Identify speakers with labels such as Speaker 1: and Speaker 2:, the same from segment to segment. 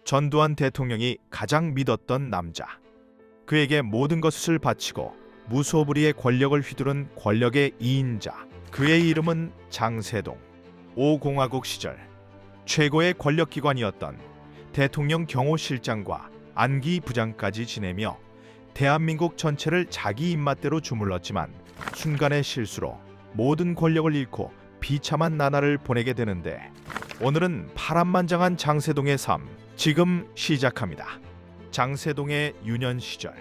Speaker 1: 전두환 대통령이 가장 믿었던 남자. 그에게 모든 것을 바치고 무소불위의 권력을 휘두른 권력의 2인자. 그의 이름은 장세동. 5공화국 시절 최고의 권력기관이었던 대통령 경호실장과 안기 부장까지 지내며 대한민국 전체를 자기 입맛대로 주물렀지만 순간의 실수로 모든 권력을 잃고 비참한 나날을 보내게 되는데, 오늘은 파란만장한 장세동의 삶 지금 시작합니다. 장세동의 유년 시절.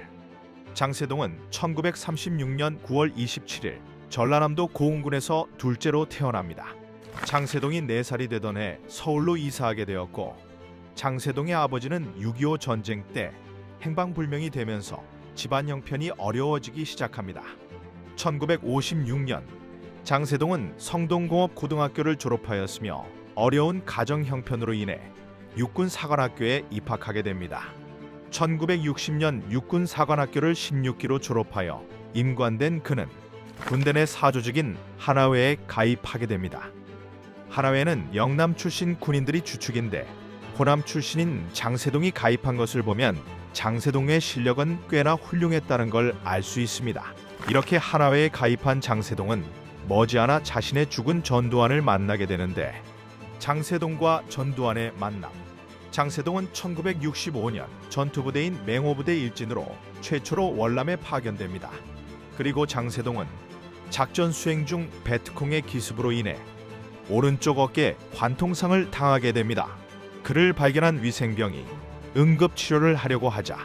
Speaker 1: 장세동은 1936년 9월 27일 전라남도 고흥군에서 둘째로 태어납니다. 장세동이 4살이 되던 해 서울로 이사하게 되었고, 장세동의 아버지는 6.25 전쟁 때 행방불명이 되면서 집안 형편이 어려워지기 시작합니다. 1956년 장세동은 성동공업고등학교를 졸업하였으며 어려운 가정 형편으로 인해 육군사관학교에 입학하게 됩니다. 1960년 육군사관학교를 16기로 졸업하여 임관된 그는 군대 내 사조직인 하나회에 가입하게 됩니다. 하나회는 영남 출신 군인들이 주축인데, 호남 출신인 장세동이 가입한 것을 보면 장세동의 실력은 꽤나 훌륭했다는 걸 알 수 있습니다. 이렇게 하나회에 가입한 장세동은 머지않아 자신의 죽은 전두환을 만나게 되는데, 장세동과 전두환의 만남. 장세동은 1965년 전투부대인 맹호부대 일진으로 최초로 월남에 파견됩니다. 그리고 장세동은 작전 수행 중 베트콩의 기습으로 인해 오른쪽 어깨에 관통상을 당하게 됩니다. 그를 발견한 위생병이 응급치료를 하려고 하자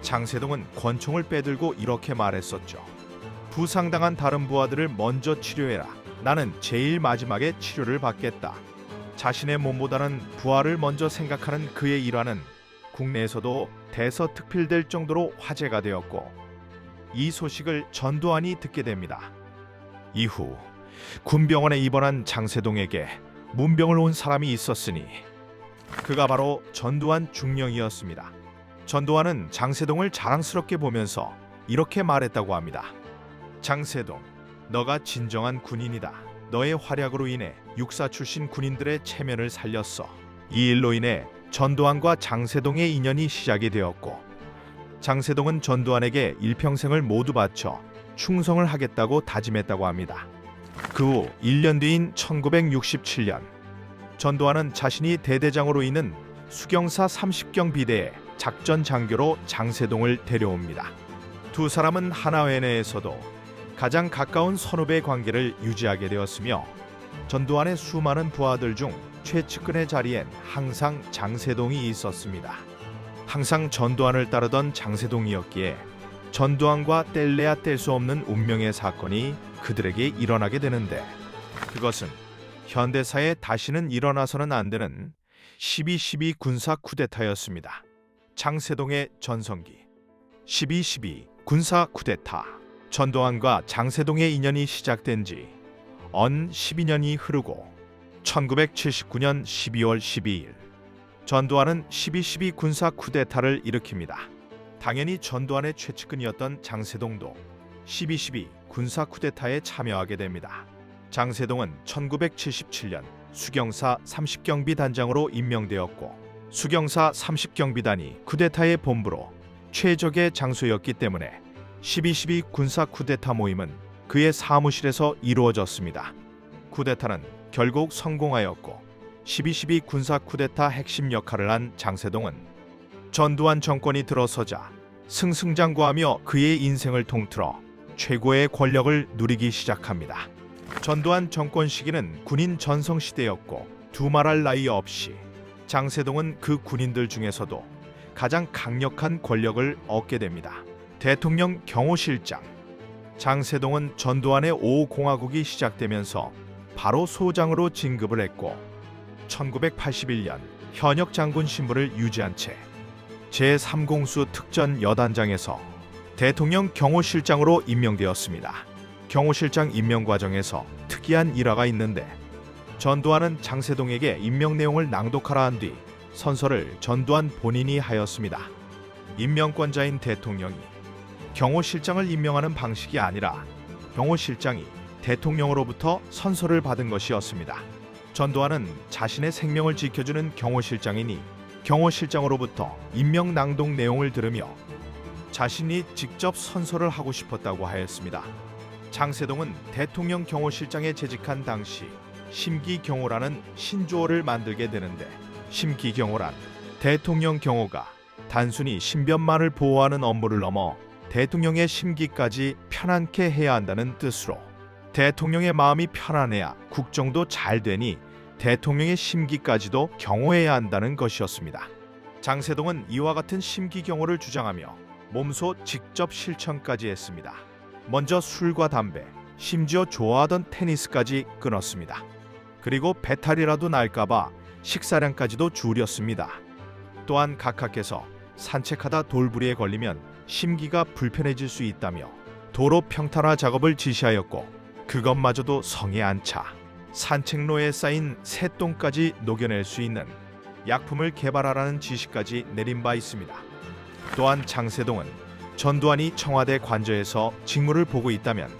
Speaker 1: 장세동은 권총을 빼들고 이렇게 말했었죠. 부상당한 다른 부하들을 먼저 치료해라. 나는 제일 마지막에 치료를 받겠다. 자신의 몸보다는 부하를 먼저 생각하는 그의 일화는 국내에서도 대서특필될 정도로 화제가 되었고, 이 소식을 전두환이 듣게 됩니다. 이후 군병원에 입원한 장세동에게 문병을 온 사람이 있었으니 그가 바로 전두환 중령이었습니다. 전두환은 장세동을 자랑스럽게 보면서 이렇게 말했다고 합니다. 장세동, 너가 진정한 군인이다. 너의 활약으로 인해 육사 출신 군인들의 체면을 살렸어. 이 일로 인해 전두환과 장세동의 인연이 시작이 되었고, 장세동은 전두환에게 일평생을 모두 바쳐 충성을 하겠다고 다짐했다고 합니다. 그 후 1년 뒤인 1967년 전두환은 자신이 대대장으로 있는 수경사 30경 비대의 작전 장교로 장세동을 데려옵니다. 두 사람은 하나회 내에서도 가장 가까운 선후배 관계를 유지하게 되었으며, 전두환의 수많은 부하들 중 최측근의 자리엔 항상 장세동이 있었습니다. 항상 전두환을 따르던 장세동이었기에 전두환과 뗄래야 뗄 수 없는 운명의 사건이 그들에게 일어나게 되는데, 그것은 현대사에 다시는 일어나서는 안 되는 12.12 군사 쿠데타였습니다. 장세동의 전성기. 12.12 군사 쿠데타. 전두환과 장세동의 인연이 시작된 지 언 12년이 흐르고 1979년 12월 12일 전두환은 12.12 군사 쿠데타를 일으킵니다. 당연히 전두환의 최측근이었던 장세동도 12.12 군사 쿠데타에 참여하게 됩니다. 장세동은 1977년 수경사 30경비 단장으로 임명되었고, 수경사 30경비단이 쿠데타의 본부로 최적의 장소였기 때문에 12.12 군사 쿠데타 모임은 그의 사무실에서 이루어졌습니다. 쿠데타는 결국 성공하였고, 12.12 군사 쿠데타 핵심 역할을 한 장세동은 전두환 정권이 들어서자 승승장구하며 그의 인생을 통틀어 최고의 권력을 누리기 시작합니다. 전두환 정권 시기는 군인 전성시대였고, 두말할 나위 없이 장세동은 그 군인들 중에서도 가장 강력한 권력을 얻게 됩니다. 대통령 경호실장. 장세동은 전두환의 5공화국이 시작되면서 바로 소장으로 진급을 했고, 1981년 현역 장군 신분을 유지한 채 제3공수 특전 여단장에서 대통령 경호실장으로 임명되었습니다. 경호실장 임명 과정에서 특이한 일화가 있는데, 전두환은 장세동에게 임명 내용을 낭독하라 한 뒤 선서를 전두환 본인이 하였습니다. 임명권자인 대통령이 경호실장을 임명하는 방식이 아니라 경호실장이 대통령으로부터 선서를 받은 것이었습니다. 전두환은 자신의 생명을 지켜주는 경호실장이니 경호실장으로부터 임명 낭독 내용을 들으며 자신이 직접 선서를 하고 싶었다고 하였습니다. 장세동은 대통령 경호실장에 재직한 당시 심기경호라는 신조어를 만들게 되는데, 심기경호란 대통령 경호가 단순히 신변만을 보호하는 업무를 넘어 대통령의 심기까지 편안케 해야 한다는 뜻으로, 대통령의 마음이 편안해야 국정도 잘 되니 대통령의 심기까지도 경호해야 한다는 것이었습니다. 장세동은 이와 같은 심기경호를 주장하며 몸소 직접 실천까지 했습니다. 먼저 술과 담배, 심지어 좋아하던 테니스까지 끊었습니다. 그리고 배탈이라도 날까봐 식사량까지도 줄였습니다. 또한 각하께서 산책하다 돌부리에 걸리면 심기가 불편해질 수 있다며 도로 평탄화 작업을 지시하였고, 그것마저도 성에 안 차 산책로에 쌓인 새똥까지 녹여낼 수 있는 약품을 개발하라는 지시까지 내린 바 있습니다. 또한 장세동은 전두환이 청와대 관저에서 직무를 보고 있다면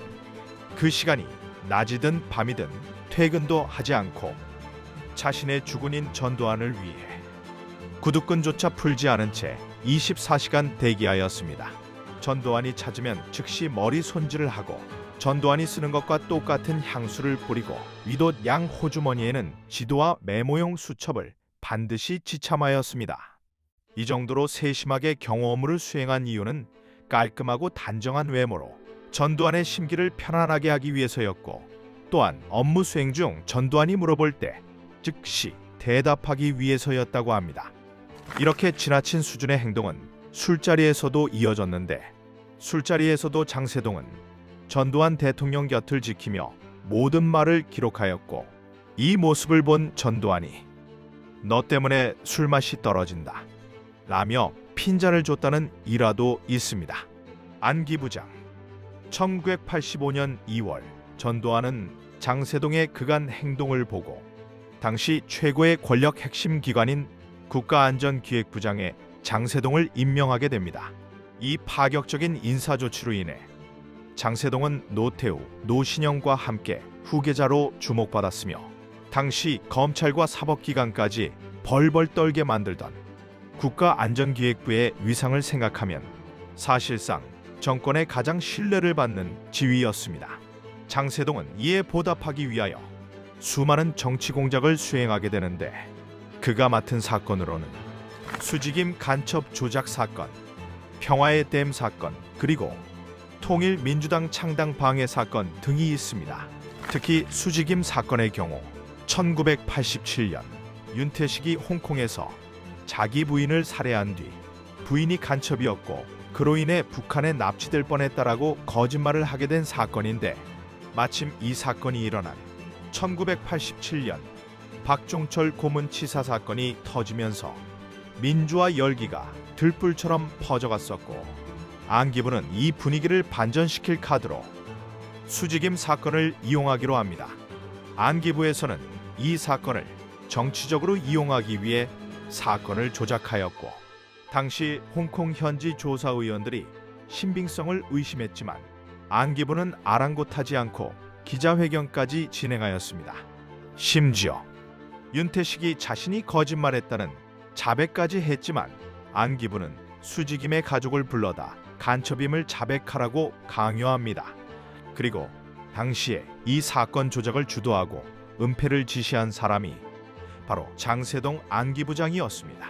Speaker 1: 그 시간이 낮이든 밤이든 퇴근도 하지 않고 자신의 주군인 전두환을 위해 구두끈조차 풀지 않은 채 24시간 대기하였습니다. 전두환이 찾으면 즉시 머리 손질을 하고 전두환이 쓰는 것과 똑같은 향수를 뿌리고 위도 양 호주머니에는 지도와 메모용 수첩을 반드시 지참하였습니다. 이 정도로 세심하게 경호 업무를 수행한 이유는 깔끔하고 단정한 외모로 전두환의 심기를 편안하게 하기 위해서였고, 또한 업무 수행 중 전두환이 물어볼 때 즉시 대답하기 위해서였다고 합니다. 이렇게 지나친 수준의 행동은 술자리에서도 이어졌는데, 술자리에서도 장세동은 전두환 대통령 곁을 지키며 모든 말을 기록하였고, 이 모습을 본 전두환이 "너 때문에 술맛이 떨어진다" 라며 핀잔을 줬다는 일화도 있습니다. 안기부장. 1985년 2월 전두환은 장세동의 그간 행동을 보고 당시 최고의 권력 핵심 기관인 국가안전기획부장에 장세동을 임명하게 됩니다. 이 파격적인 인사조치로 인해 장세동은 노태우, 노신영과 함께 후계자로 주목받았으며, 당시 검찰과 사법기관까지 벌벌 떨게 만들던 국가안전기획부의 위상을 생각하면 사실상 정권의 가장 신뢰를 받는 지위였습니다. 장세동은 이에 보답하기 위하여 수많은 정치 공작을 수행하게 되는데, 그가 맡은 사건으로는 수직임 간첩 조작 사건, 평화의 댐 사건, 그리고 통일민주당 창당 방해 사건 등이 있습니다. 특히 수직임 사건의 경우 1987년 윤태식이 홍콩에서 자기 부인을 살해한 뒤 부인이 간첩이었고 그로 인해 북한에 납치될 뻔했다라고 거짓말을 하게 된 사건인데, 마침 이 사건이 일어난 1987년 박종철 고문치사 사건이 터지면서 민주화 열기가 들불처럼 퍼져갔었고, 안기부는 이 분위기를 반전시킬 카드로 수직임 사건을 이용하기로 합니다. 안기부에서는 이 사건을 정치적으로 이용하기 위해 사건을 조작하였고, 당시 홍콩 현지 조사의원들이 신빙성을 의심했지만 안기부는 아랑곳하지 않고 기자회견까지 진행하였습니다. 심지어 윤태식이 자신이 거짓말했다는 자백까지 했지만 안기부는 수직임의 가족을 불러다 간첩임을 자백하라고 강요합니다. 그리고 당시에 이 사건 조작을 주도하고 은폐를 지시한 사람이 바로 장세동 안기부장이었습니다.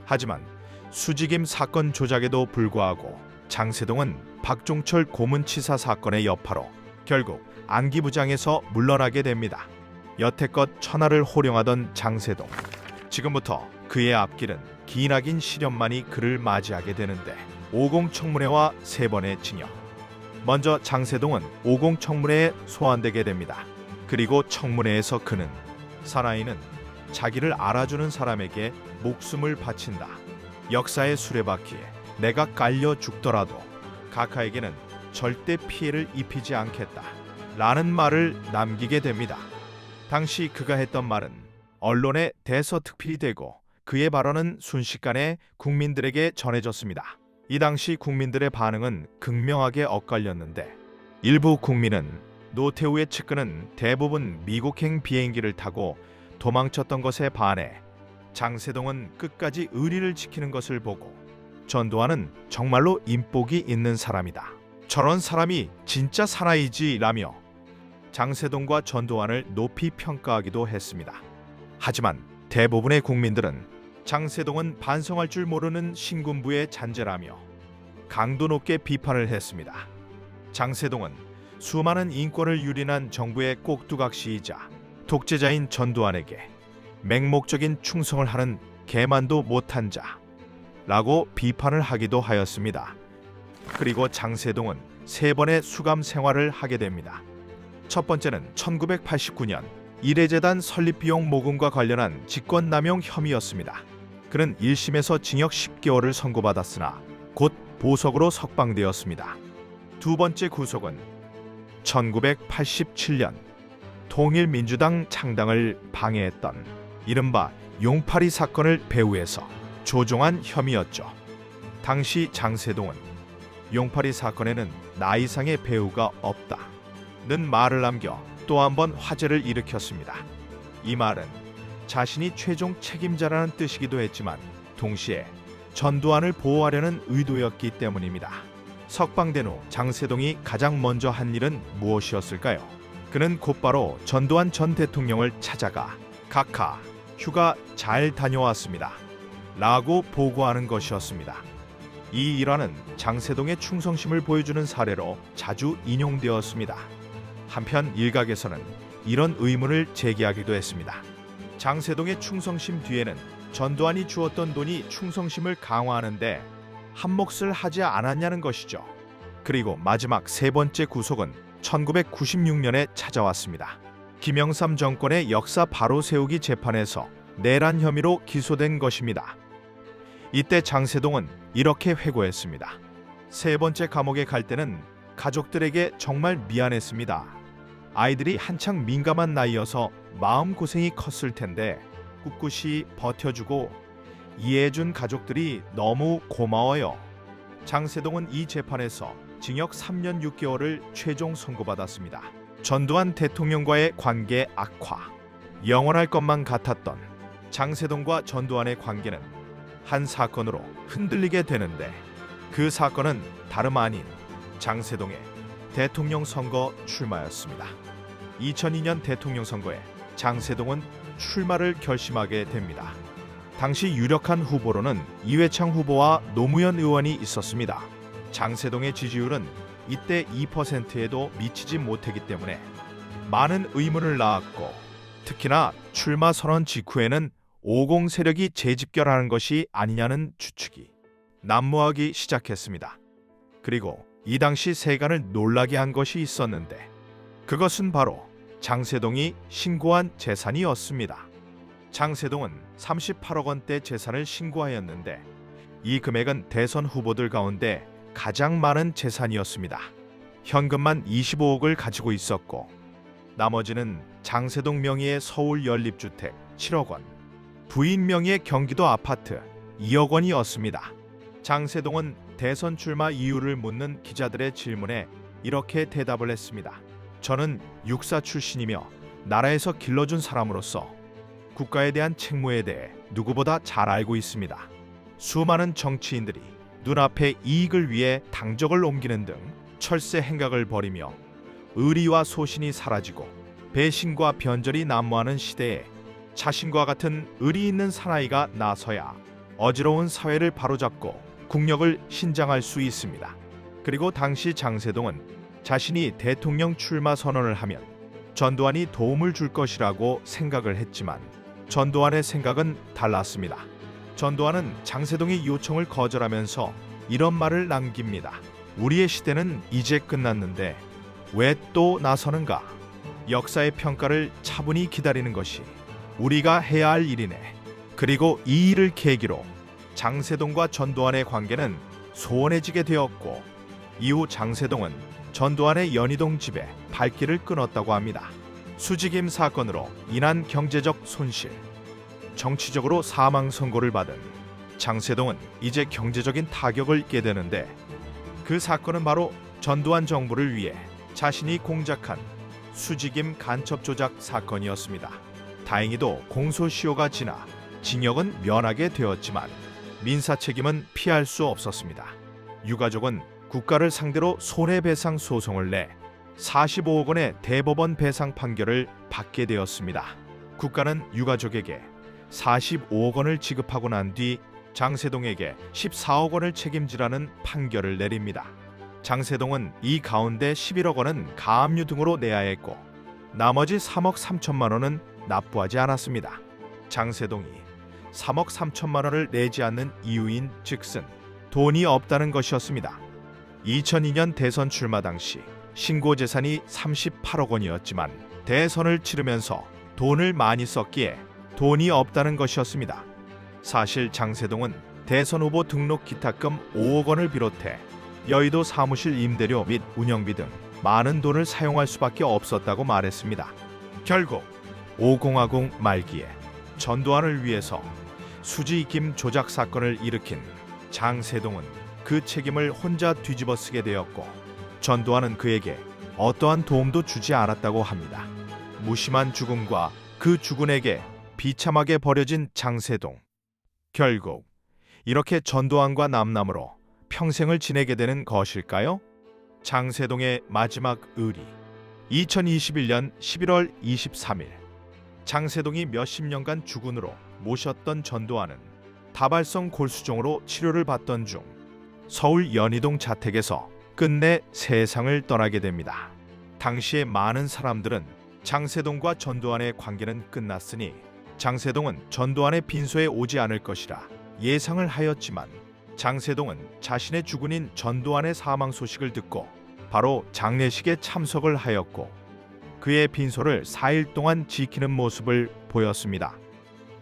Speaker 1: 하지만 수직임 사건 조작에도 불구하고 장세동은 박종철 고문치사 사건의 여파로 결국 안기부장에서 물러나게 됩니다. 여태껏 천하를 호령하던 장세동, 지금부터 그의 앞길은 기나긴 시련만이 그를 맞이하게 되는데, 오공청문회와 3번의 징역. 먼저 장세동은 오공청문회에 소환되게 됩니다. 그리고 청문회에서 그는 사나이는 자기를 알아주는 사람에게 목숨을 바친다. 역사의 수레바퀴에 내가 깔려 죽더라도 각하에게는 절대 피해를 입히지 않겠다 라는 말을 남기게 됩니다. 당시 그가 했던 말은 언론에 대서특필이 되고 그의 발언은 순식간에 국민들에게 전해졌습니다. 이 당시 국민들의 반응은 극명하게 엇갈렸는데, 일부 국민은 노태우의 측근은 대부분 미국행 비행기를 타고 도망쳤던 것에 반해 장세동은 끝까지 의리를 지키는 것을 보고 전두환은 정말로 인복이 있는 사람이다. 저런 사람이 진짜 사나이지 라며 장세동과 전두환을 높이 평가하기도 했습니다. 하지만 대부분의 국민들은 장세동은 반성할 줄 모르는 신군부의 잔재라며 강도 높게 비판을 했습니다. 장세동은 수많은 인권을 유린한 정부의 꼭두각시이자 독재자인 전두환에게 맹목적인 충성을 하는 개만도 못한 자라고 비판을 하기도 하였습니다. 그리고 장세동은 3번의 수감 생활을 하게 됩니다. 첫 번째는 1989년 이래재단 설립비용 모금과 관련한 직권남용 혐의였습니다. 그는 1심에서 징역 10개월을 선고받았으나 곧 보석으로 석방되었습니다. 두 번째 구속은 1987년 통일민주당 창당을 방해했던 이른바 용파리 사건을 배후에서 조종한 혐의였죠. 당시 장세동은 용파리 사건에는 나 이상의 배후가 없다는 말을 남겨 또 한 번 화제를 일으켰습니다. 이 말은 자신이 최종 책임자라는 뜻이기도 했지만 동시에 전두환을 보호하려는 의도였기 때문입니다. 석방된 후 장세동이 가장 먼저 한 일은 무엇이었을까요? 그는 곧바로 전두환 전 대통령을 찾아가 각하 휴가 잘 다녀왔습니다 라고 보고하는 것이었습니다. 이 일화는 장세동의 충성심을 보여주는 사례로 자주 인용되었습니다. 한편 일각에서는 이런 의문을 제기하기도 했습니다. 장세동의 충성심 뒤에는 전두환이 주었던 돈이 충성심을 강화하는데 한몫을 하지 않았냐는 것이죠. 그리고 마지막 3번째 구속은 1996년에 찾아왔습니다. 김영삼 정권의 역사 바로 세우기 재판에서 내란 혐의로 기소된 것입니다. 이때 장세동은 이렇게 회고했습니다. 3번째 감옥에 갈 때는 가족들에게 정말 미안했습니다. 아이들이 한창 민감한 나이여서 마음고생이 컸을 텐데 꿋꿋이 버텨주고 이해해준 가족들이 너무 고마워요. 장세동은 이 재판에서 징역 3년 6개월을 최종 선고받았습니다. 전두환 대통령과의 관계 악화, 영원할 것만 같았던 장세동과 전두환의 관계는 한 사건으로 흔들리게 되는데 그 사건은 다름 아닌 장세동의 대통령 선거 출마였습니다. 2002년 대통령 선거에 장세동은 출마를 결심하게 됩니다. 당시 유력한 후보로는 이회창 후보와 노무현 의원이 있었습니다. 장세동의 지지율은 이때 2%에도 미치지 못했기 때문에 많은 의문을 낳았고 특히나 출마 선언 직후에는 50 세력이 재집결하는 것이 아니냐는 추측이 난무하기 시작했습니다. 그리고 이 당시 세간을 놀라게 한 것이 있었는데 그것은 바로 장세동이 신고한 재산이었습니다. 장세동은 38억 원대 재산을 신고하였는데 이 금액은 대선 후보들 가운데 가장 많은 재산이었습니다. 현금만 25억을 가지고 있었고 나머지는 장세동 명의의 서울 연립주택 7억 원, 부인 명의의 경기도 아파트 2억 원이었습니다. 장세동은 대선 출마 이유를 묻는 기자들의 질문에 이렇게 대답을 했습니다. 저는 육사 출신이며 나라에서 길러준 사람으로서 국가에 대한 책무에 대해 누구보다 잘 알고 있습니다. 수많은 정치인들이 눈앞의 이익을 위해 당적을 옮기는 등 철새 행각을 벌이며 의리와 소신이 사라지고 배신과 변절이 난무하는 시대에 자신과 같은 의리 있는 사나이가 나서야 어지러운 사회를 바로잡고 국력을 신장할 수 있습니다. 그리고 당시 장세동은 자신이 대통령 출마 선언을 하면 전두환이 도움을 줄 것이라고 생각을 했지만 전두환의 생각은 달랐습니다. 전두환은 장세동의 요청을 거절하면서 이런 말을 남깁니다. 우리의 시대는 이제 끝났는데 왜 또 나서는가? 역사의 평가를 차분히 기다리는 것이 우리가 해야 할 일이네. 그리고 이 일을 계기로 장세동과 전두환의 관계는 소원해지게 되었고 이후 장세동은 전두환의 연희동 집에 발길을 끊었다고 합니다. 수직임 사건으로 인한 경제적 손실, 정치적으로 사망 선고를 받은 장세동은 이제 경제적인 타격을 입게 되는데 그 사건은 바로 전두환 정부를 위해 자신이 공작한 수직임 간첩 조작 사건이었습니다. 다행히도 공소시효가 지나 징역은 면하게 되었지만 민사 책임은 피할 수 없었습니다. 유가족은 국가를 상대로 손해배상 소송을 내 45억 원의 대법원 배상 판결을 받게 되었습니다. 국가는 유가족에게 45억 원을 지급하고 난 뒤 장세동에게 14억 원을 책임지라는 판결을 내립니다. 장세동은 이 가운데 11억 원은 가압류 등으로 내야 했고 나머지 3억 3천만 원은 납부하지 않았습니다. 장세동이 3억 3천만 원을 내지 않는 이유인 즉슨 돈이 없다는 것이었습니다. 2002년 대선 출마 당시 신고 재산이 38억 원이었지만 대선을 치르면서 돈을 많이 썼기에 돈이 없다는 것이었습니다. 사실 장세동은 대선 후보 등록 기탁금 5억 원을 비롯해 여의도 사무실 임대료 및 운영비 등 많은 돈을 사용할 수밖에 없었다고 말했습니다. 결국 5050 말기에 전두환을 위해서 수지 입김 조작 사건을 일으킨 장세동은 그 책임을 혼자 뒤집어 쓰게 되었고 전두환은 그에게 어떠한 도움도 주지 않았다고 합니다. 무심한 죽음과 그 죽은에게 비참하게 버려진 장세동. 결국 이렇게 전두환과 남남으로 평생을 지내게 되는 것일까요? 장세동의 마지막 의리. 2021년 11월 23일 장세동이 몇십 년간 주군으로 모셨던 전두환은 다발성 골수종으로 치료를 받던 중 서울 연희동 자택에서 끝내 세상을 떠나게 됩니다. 당시에 많은 사람들은 장세동과 전두환의 관계는 끝났으니 장세동은 전두환의 빈소에 오지 않을 것이라 예상을 하였지만 장세동은 자신의 주군인 전두환의 사망 소식을 듣고 바로 장례식에 참석을 하였고 그의 빈소를 4일 동안 지키는 모습을 보였습니다.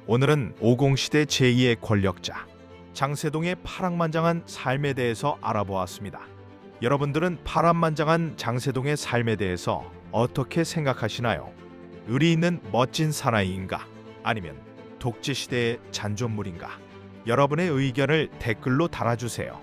Speaker 1: 오늘은 50시대 제2의 권력자 장세동의 파란만장한 삶에 대해서 알아보았습니다. 여러분들은 파란만장한 장세동의 삶에 대해서 어떻게 생각하시나요? 의리 있는 멋진 사나이인가? 아니면 독재 시대의 잔존물인가? 여러분의 의견을 댓글로 달아주세요.